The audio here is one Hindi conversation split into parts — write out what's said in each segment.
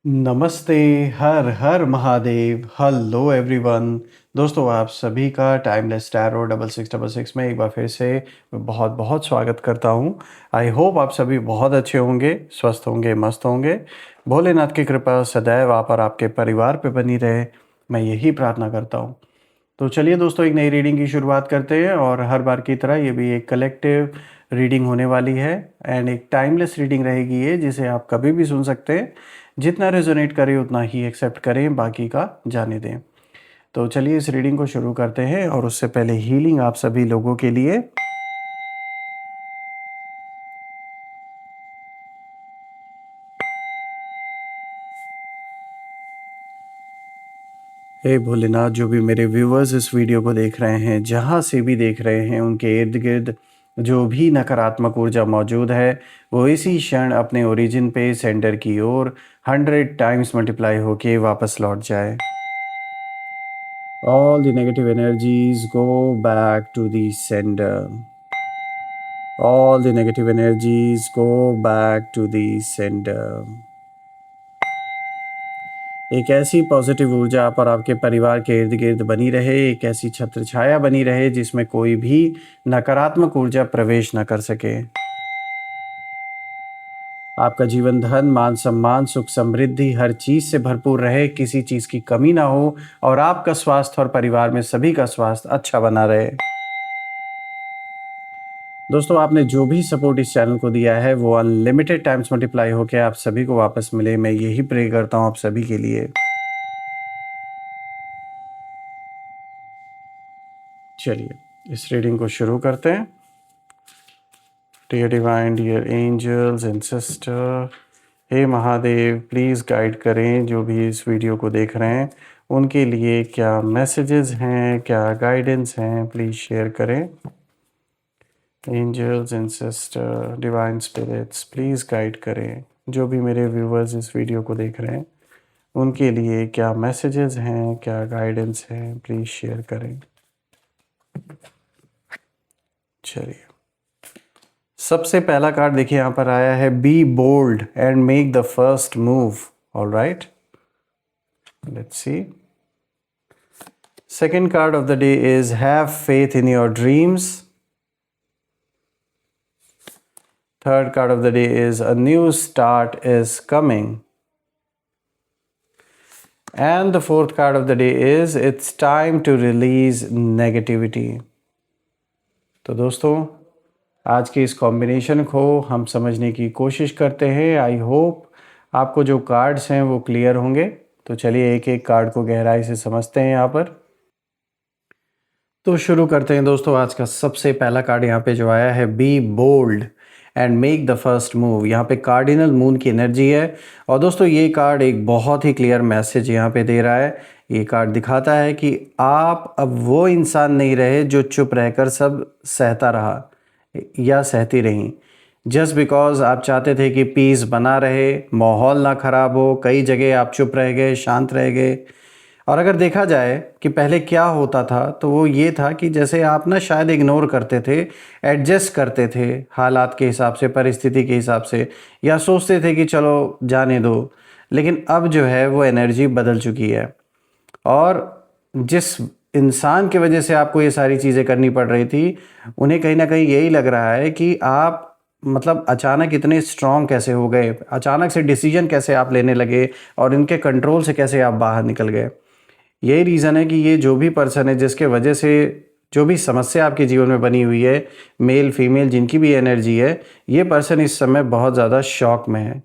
नमस्ते, हर हर महादेव, हेलो एवरीवन। दोस्तों आप सभी का टाइमलेस टैरो 6666 में एक बार फिर से मैं बहुत बहुत स्वागत करता हूं। आई होप आप सभी बहुत अच्छे होंगे, स्वस्थ होंगे, मस्त होंगे। भोलेनाथ की कृपा सदैव आप और आपके परिवार पे बनी रहे, मैं यही प्रार्थना करता हूं। तो चलिए दोस्तों, एक नई रीडिंग की शुरुआत करते हैं और हर बार की तरह ये भी एक कलेक्टिव रीडिंग होने वाली है एंड एक टाइमलेस रीडिंग रहेगी ये, जिसे आप कभी भी सुन सकते हैं। जितना रेजोनेट करे उतना ही एक्सेप्ट करें, बाकी का जाने दें। तो चलिए इस रीडिंग को शुरू करते हैं और उससे पहले हीलिंग आप सभी लोगों के लिए। हे भोलेनाथ, जो भी मेरे व्यूअर्स इस वीडियो को देख रहे हैं, जहाँ से भी देख रहे हैं, उनके इर्द गिर्द जो भी नकारात्मक ऊर्जा मौजूद है वो इसी क्षण अपने ओरिजिन पे सेंटर की ओर 100 टाइम्स मल्टीप्लाई होके वापस लौट जाए। All the negative energies go back to the sender. All the negative energies go back to the sender. एक ऐसी पॉजिटिव ऊर्जा आप और आपके परिवार के इर्द गिर्द बनी रहे, एक ऐसी छत्र छाया बनी रहे जिसमें कोई भी नकारात्मक ऊर्जा प्रवेश न कर सके। आपका जीवन धन, मान सम्मान, सुख समृद्धि हर चीज से भरपूर रहे, किसी चीज की कमी ना हो और आपका स्वास्थ्य और परिवार में सभी का स्वास्थ्य अच्छा बना रहे। दोस्तों आपने जो भी सपोर्ट इस चैनल को दिया है वो अनलिमिटेड टाइम्स मल्टीप्लाई होकर आप सभी को वापस मिले, मैं यही प्रे करता हूँ आप सभी के लिए। चलिए इस रीडिंग को शुरू करते हैं। Dear divine, dear angels and sister, हे महादेव, प्लीज़ गाइड करें जो भी इस वीडियो को देख रहे हैं, उनके लिए क्या मैसेजेस हैं, क्या गाइडेंस हैं, प्लीज़ शेयर करें। Angels and sister, divine spirits, please guide करें जो भी मेरे व्यूवर्स इस वीडियो को देख रहे हैं, उनके लिए क्या मैसेजेस हैं, क्या गाइडेंस हैं, प्लीज़ शेयर करें। चलिए सबसे पहला कार्ड देखिए यहाँ पर आया है, be bold and make the first move. All right, let's see. Second card of the day is have faith in your dreams. Third card of the day is a new start is coming. And the fourth card of the day is it's time to release negativity. तो दोस्तों आज के इस कॉम्बिनेशन को हम समझने की कोशिश करते हैं। आई होप आपको जो कार्ड्स हैं वो क्लियर होंगे। तो चलिए एक एक कार्ड को गहराई से समझते हैं यहाँ पर। तो शुरू करते हैं दोस्तों। आज का सबसे पहला कार्ड यहाँ पे जो आया है, be bold and make the first move. यहाँ पे कार्डिनल मून की एनर्जी है और दोस्तों ये कार्ड एक बहुत ही क्लियर मैसेज यहाँ पे दे रहा है। ये कार्ड दिखाता है कि आप अब वो इंसान नहीं रहे जो चुप रहकर सब सहता रहा या सहती रहीं। जस्ट बिकॉज आप चाहते थे कि पीस बना रहे, माहौल ना ख़राब हो, कई जगह आप चुप रह गए, शांत रह गए। और अगर देखा जाए कि पहले क्या होता था तो वो ये था कि जैसे आप ना शायद इग्नोर करते थे, एडजस्ट करते थे हालात के हिसाब से, परिस्थिति के हिसाब से, या सोचते थे कि चलो जाने दो। लेकिन अब जो है वो एनर्जी बदल चुकी है और जिस इंसान की वजह से आपको ये सारी चीज़ें करनी पड़ रही थी, उन्हें कहीं ना कहीं यही लग रहा है कि आप मतलब अचानक इतने स्ट्रांग कैसे हो गए, अचानक से डिसीजन कैसे आप लेने लगे और इनके कंट्रोल से कैसे आप बाहर निकल गए। यही रीज़न है कि ये जो भी पर्सन है जिसके वजह से जो भी समस्या आपके जीवन में बनी हुई है, मेल फीमेल जिनकी भी एनर्जी है, ये पर्सन इस समय बहुत ज़्यादा शॉक में है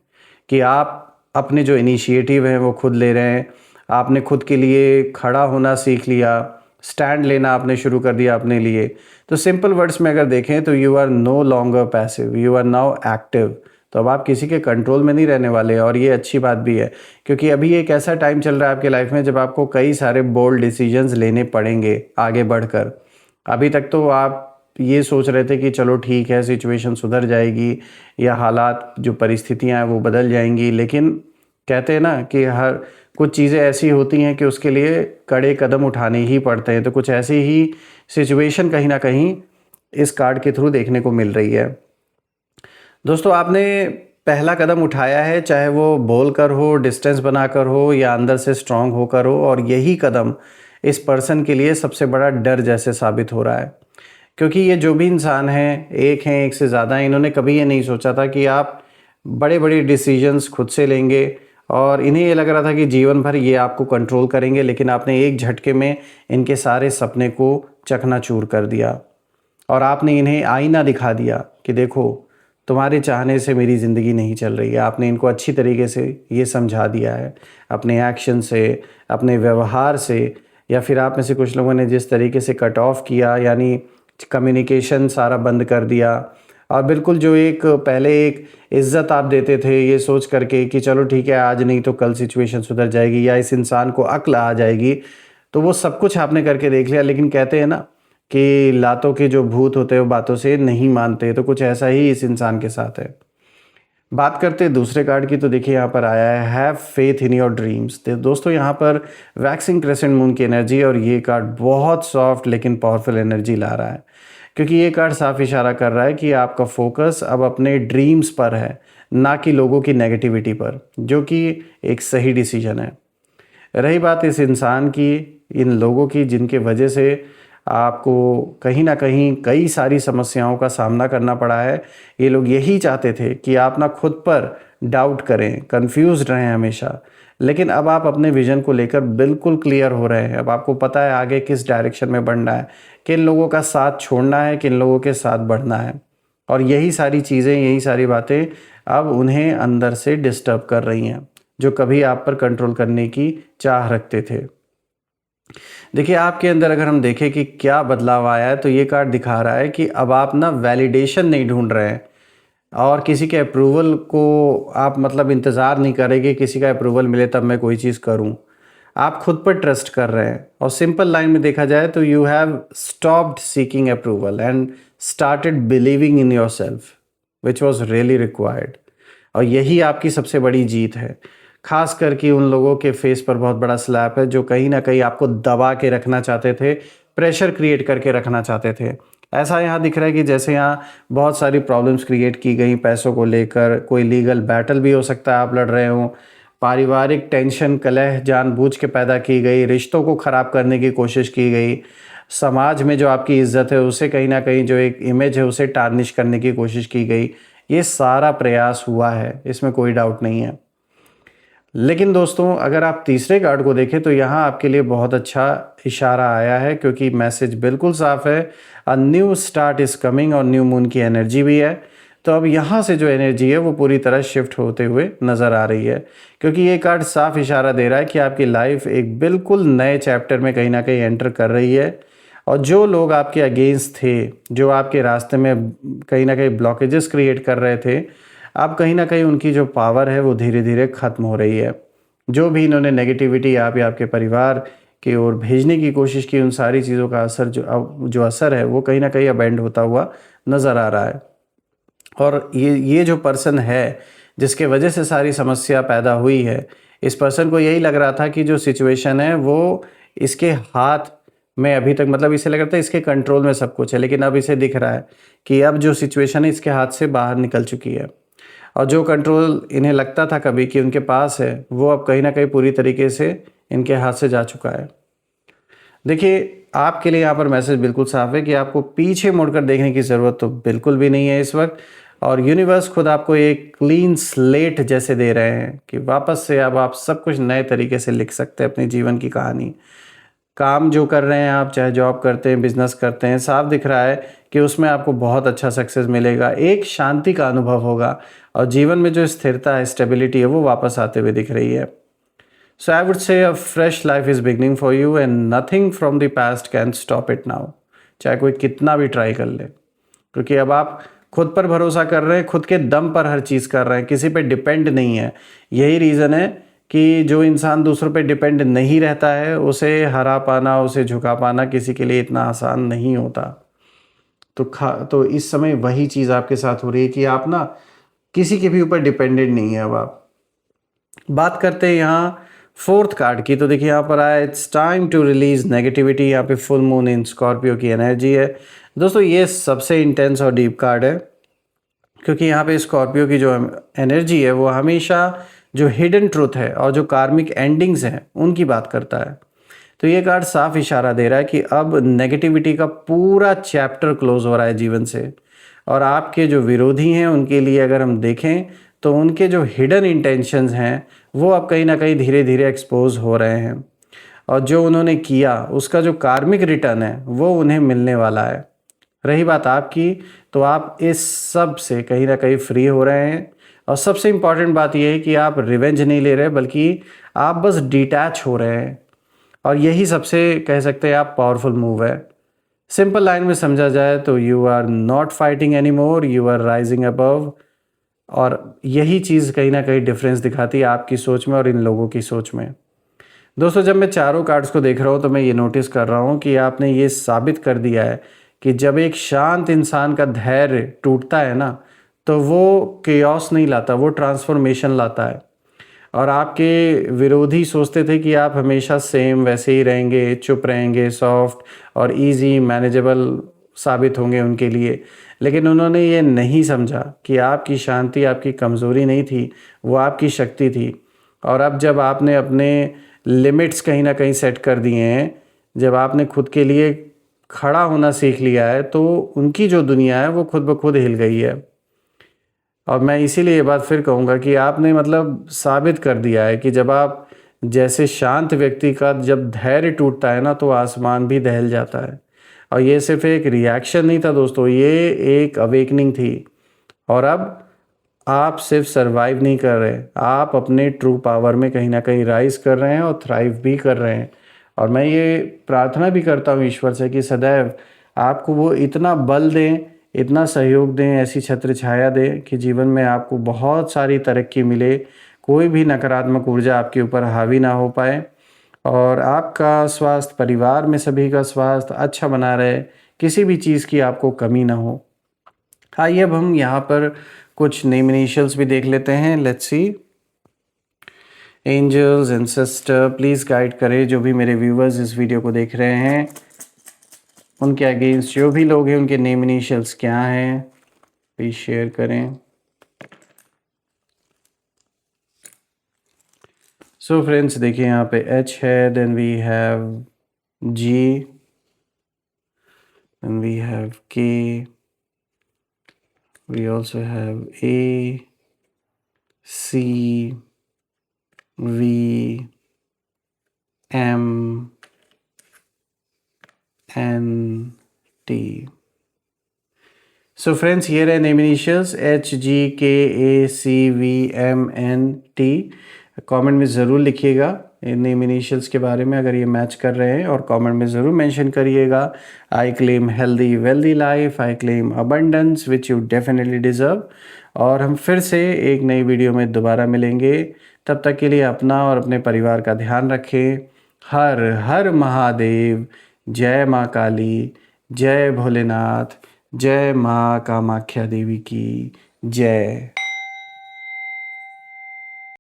कि आप अपने जो इनिशिएटिव हैं वो खुद ले रहे हैं। आपने खुद के लिए खड़ा होना सीख लिया, स्टैंड लेना आपने शुरू कर दिया अपने लिए। तो सिंपल वर्ड्स में अगर देखें तो you are no longer passive, you are now active. तो अब आप किसी के कंट्रोल में नहीं रहने वाले और ये अच्छी बात भी है, क्योंकि अभी एक ऐसा टाइम चल रहा है आपके लाइफ में जब आपको कई सारे बोल्ड डिसीजंस लेने पड़ेंगे आगे बढ़कर। अभी तक तो आप ये सोच रहे थे कि चलो ठीक है, सिचुएशन सुधर जाएगी या हालात जो परिस्थितियां हैं वो बदल जाएंगी, लेकिन कहते हैं ना कि हर कुछ चीज़ें ऐसी होती हैं कि उसके लिए कड़े कदम उठाने ही पड़ते हैं। तो कुछ ऐसी ही सिचुएशन कहीं ना कहीं इस कार्ड के थ्रू देखने को मिल रही है। दोस्तों आपने पहला कदम उठाया है, चाहे वो बोल कर हो, डिस्टेंस बनाकर हो या अंदर से स्ट्रांग होकर हो, और यही कदम इस पर्सन के लिए सबसे बड़ा डर जैसे साबित हो रहा है। क्योंकि ये जो भी इंसान हैं, एक से ज़्यादा हैं, इन्होंने कभी ये नहीं सोचा था कि आप बड़े बड़े डिसीजंस खुद से लेंगे, और इन्हें ये लग रहा था कि जीवन भर ये आपको कंट्रोल करेंगे, लेकिन आपने एक झटके में इनके सारे सपने को चकनाचूर कर दिया और आपने इन्हें आईना दिखा दिया कि देखो, तुम्हारे चाहने से मेरी ज़िंदगी नहीं चल रही है। आपने इनको अच्छी तरीके से ये समझा दिया है अपने एक्शन से, अपने व्यवहार से, या फिर आप में से कुछ लोगों ने जिस तरीके से कट ऑफ किया, यानी कम्युनिकेशन सारा बंद कर दिया। और बिल्कुल जो एक पहले एक इज़्ज़त आप देते थे ये सोच करके कि चलो ठीक है, आज नहीं तो कल सिचुएशन सुधर जाएगी या इस इंसान को अक्ल आ जाएगी, तो वो सब कुछ आपने करके देख लिया। लेकिन कहते हैं ना कि लातों के जो भूत होते हैं वो बातों से नहीं मानते, तो कुछ ऐसा ही इस इंसान के साथ है। बात करते हैं दूसरे कार्ड की, तो देखिए यहाँ पर आया है have faith in your dreams. तो दोस्तों यहाँ पर वैक्सिंग क्रेसेंट मून की एनर्जी, और ये कार्ड बहुत सॉफ्ट लेकिन पावरफुल एनर्जी ला रहा है, क्योंकि ये कार्ड साफ इशारा कर रहा है कि आपका फोकस अब अपने ड्रीम्स पर है, ना कि लोगों की नेगेटिविटी पर, जो कि एक सही डिसीजन है। रही बात इस इंसान की, इन लोगों की जिनके वजह से आपको कहीं ना कहीं कई सारी समस्याओं का सामना करना पड़ा है, ये लोग यही चाहते थे कि आप ना खुद पर डाउट करें, कंफ्यूज रहें हमेशा। लेकिन अब आप अपने विजन को लेकर बिल्कुल क्लियर हो रहे हैं। अब आपको पता है आगे किस डायरेक्शन में बढ़ना है, किन लोगों का साथ छोड़ना है, किन लोगों के साथ बढ़ना है। और यही सारी चीज़ें, यही सारी बातें अब उन्हें अंदर से डिस्टर्ब कर रही हैं, जो कभी आप पर कंट्रोल करने की चाह रखते थे। देखिए आपके अंदर अगर हम देखें कि क्या बदलाव आया है, तो ये कार्ड दिखा रहा है कि अब आप ना वैलिडेशन नहीं ढूंढ रहे हैं, और किसी के अप्रूवल को आप मतलब इंतज़ार नहीं करेंगे किसी का अप्रूवल मिले तब मैं कोई चीज़ करूं। आप खुद पर ट्रस्ट कर रहे हैं, और सिंपल लाइन में देखा जाए तो you have stopped seeking approval and started believing in your self, which was really required. और यही आपकी सबसे बड़ी जीत है। खास करके उन लोगों के फेस पर बहुत बड़ा स्लैप है जो कहीं ना कहीं आपको दबा के रखना चाहते थे, प्रेशर क्रिएट करके रखना चाहते थे। ऐसा यहाँ दिख रहा है कि जैसे यहाँ बहुत सारी प्रॉब्लम्स क्रिएट की गई पैसों को लेकर, कोई लीगल बैटल भी हो सकता है आप लड़ रहे हो, पारिवारिक टेंशन कलह जानबूझ के पैदा की गई, रिश्तों को ख़राब करने की कोशिश की गई, समाज में जो आपकी इज्जत है उसे कहीं ना कहीं जो एक इमेज है उसे टार्निश करने की कोशिश की गई। ये सारा प्रयास हुआ है, इसमें कोई डाउट नहीं है। लेकिन दोस्तों अगर आप तीसरे कार्ड को देखें तो यहाँ आपके लिए बहुत अच्छा इशारा आया है, क्योंकि मैसेज बिल्कुल साफ है, a new start is coming, और न्यू मून की एनर्जी भी है। तो अब यहाँ से जो एनर्जी है वो पूरी तरह शिफ्ट होते हुए नज़र आ रही है, क्योंकि ये कार्ड साफ इशारा दे रहा है कि आपकी लाइफ एक बिल्कुल नए चैप्टर में कहीं ना कहीं एंटर कर रही है। और जो लोग आपके अगेंस्ट थे, जो आपके रास्ते में कहीं ना कहीं ब्लॉकेजेस क्रिएट कर रहे थे, अब कहीं ना कहीं उनकी जो पावर है वो धीरे धीरे ख़त्म हो रही है। जो भी इन्होंने नेगेटिविटी आप या आपके परिवार की ओर भेजने की कोशिश की, उन सारी चीज़ों का असर जो असर है वो कहीं ना कहीं अब एंड होता हुआ नज़र आ रहा है। और ये जो पर्सन है जिसके वजह से सारी समस्या पैदा हुई है, इस पर्सन को यही लग रहा था कि जो सिचुएशन है वो इसके हाथ में अभी तक, मतलब इसे लग रहा था इसके कंट्रोल में सब कुछ है, लेकिन अब इसे दिख रहा है कि अब जो सिचुएशन है इसके हाथ से बाहर निकल चुकी है, और जो कंट्रोल इन्हें लगता था कभी कि उनके पास है वो अब कहीं ना कहीं पूरी तरीके से इनके हाथ से जा चुका है। देखिए आपके लिए यहाँ पर मैसेज बिल्कुल साफ है कि आपको पीछे मुड़कर देखने की ज़रूरत तो बिल्कुल भी नहीं है इस वक्त, और यूनिवर्स खुद आपको एक क्लीन स्लेट जैसे दे रहे हैं कि वापस से अब आप सब कुछ नए तरीके से लिख सकते हैं अपनी जीवन की कहानी। काम जो कर रहे हैं आप, चाहे जॉब करते हैं, बिजनेस करते हैं, साफ दिख रहा है कि उसमें आपको बहुत अच्छा सक्सेस मिलेगा, एक शांति का अनुभव होगा, और जीवन में जो स्थिरता है, स्टेबिलिटी है, वो वापस आते हुए दिख रही है। सो I would say a fresh life is beginning for you and nothing from the past can stop it now, चाहे कोई कितना भी ट्राई कर ले, क्योंकि अब आप खुद पर भरोसा कर रहे हैं, खुद के दम पर हर चीज़ कर रहे हैं, किसी पे डिपेंड नहीं है। यही रीज़न है कि जो इंसान दूसरों पे डिपेंड नहीं रहता है उसे हरा पाना, उसे झुका पाना किसी के लिए इतना आसान नहीं होता। तो इस समय वही चीज़ आपके साथ हो रही है कि आप ना किसी के भी ऊपर डिपेंडेंट नहीं है। अब आप बात करते हैं यहाँ फोर्थ कार्ड की, तो देखिए यहाँ पर आया it's time to release negativity. यहाँ पे फुल मून इन स्कॉर्पियो की एनर्जी है। दोस्तों ये सबसे इंटेंस और डीप कार्ड है, क्योंकि यहाँ पे स्कॉर्पियो की जो एनर्जी है वो हमेशा जो हिडन ट्रुथ है और जो कार्मिक एंडिंग्स हैं उनकी बात करता है। तो ये कार्ड साफ इशारा दे रहा है कि अब नेगेटिविटी का पूरा चैप्टर क्लोज हो रहा है जीवन से, और आपके जो विरोधी हैं उनके लिए अगर हम देखें तो उनके जो हिडन इंटेंशंस हैं वो अब कहीं ना कहीं धीरे धीरे एक्सपोज हो रहे हैं, और जो उन्होंने किया उसका जो कार्मिक रिटर्न है वो उन्हें मिलने वाला है। रही बात आपकी, तो आप इस सब से कहीं ना कहीं फ्री हो रहे हैं, और सबसे इम्पॉर्टेंट बात यह है कि आप रिवेंज नहीं ले रहे बल्कि आप बस डिटैच हो रहे हैं, और यही सबसे कह सकते हैं आप पावरफुल मूव है। सिंपल लाइन में समझा जाए तो you are not fighting any more, you are rising above, और यही चीज़ कहीं ना कहीं डिफरेंस दिखाती है आपकी सोच में और इन लोगों की सोच में। दोस्तों, जब मैं चारों कार्ड्स को देख रहा हूँ तो मैं ये नोटिस कर रहा हूँ कि आपने ये साबित कर दिया है कि जब एक शांत इंसान का धैर्य टूटता है ना, तो वो केओस नहीं लाता, वो ट्रांसफॉर्मेशन लाता है। और आपके विरोधी सोचते थे कि आप हमेशा सेम वैसे ही रहेंगे, चुप रहेंगे, सॉफ्ट और इजी मैनेजेबल साबित होंगे उनके लिए, लेकिन उन्होंने ये नहीं समझा कि आपकी शांति आपकी कमज़ोरी नहीं थी, वो आपकी शक्ति थी। और अब जब आपने अपने लिमिट्स कहीं ना कहीं सेट कर दिए हैं, जब आपने खुद के लिए खड़ा होना सीख लिया है, तो उनकी जो दुनिया है वो खुद ब खुद हिल गई है। और मैं इसीलिए ये बात फिर कहूँगा कि आपने मतलब साबित कर दिया है कि जब आप जैसे शांत व्यक्ति का जब धैर्य टूटता है ना, तो आसमान भी दहल जाता है। और ये सिर्फ एक रिएक्शन नहीं था दोस्तों, ये एक अवेकनिंग थी। और अब आप सिर्फ सरवाइव नहीं कर रहे, आप अपने ट्रू पावर में कहीं ना कहीं राइज कर रहे हैं और थ्राइव भी कर रहे हैं। और मैं ये प्रार्थना भी करता हूँ ईश्वर से कि सदैव आपको वो इतना बल दें, इतना सहयोग दें, ऐसी छत्र छाया दें कि जीवन में आपको बहुत सारी तरक्की मिले, कोई भी नकारात्मक ऊर्जा आपके ऊपर हावी ना हो पाए, और आपका स्वास्थ्य, परिवार में सभी का स्वास्थ्य अच्छा बना रहे, किसी भी चीज़ की आपको कमी ना हो। आइए अब हम यहाँ पर कुछ नेम इनिशियल्स भी देख लेते हैं। Let's see. Angels and sister please guide करें जो भी मेरे व्यूवर्स इस वीडियो को देख रहे हैं, उनके अगेंस्ट जो भी लोग हैं उनके नेम इनिशियल्स क्या हैं, प्लीज़ शेयर करें। सो फ्रेंड्स, देखिए यहाँ पे एच है, then we have G, then we have K, we also have A, C, V, M, N, T. So friends, here are name initials H, G, K, A, C, V, M, N, T. Comment में ज़रूर लिखिएगा इन नेम इनिशियल्स के बारे में अगर ये मैच कर रहे हैं, और कमेंट में ज़रूर मेंशन करिएगा I claim healthy wealthy life, I claim abundance which you definitely deserve. और हम फिर से एक नई वीडियो में दोबारा मिलेंगे, तब तक के लिए अपना और अपने परिवार का ध्यान रखें। हर हर महादेव, जय माँ काली, जय भोलेनाथ, जय माँ कामाख्या देवी की जय।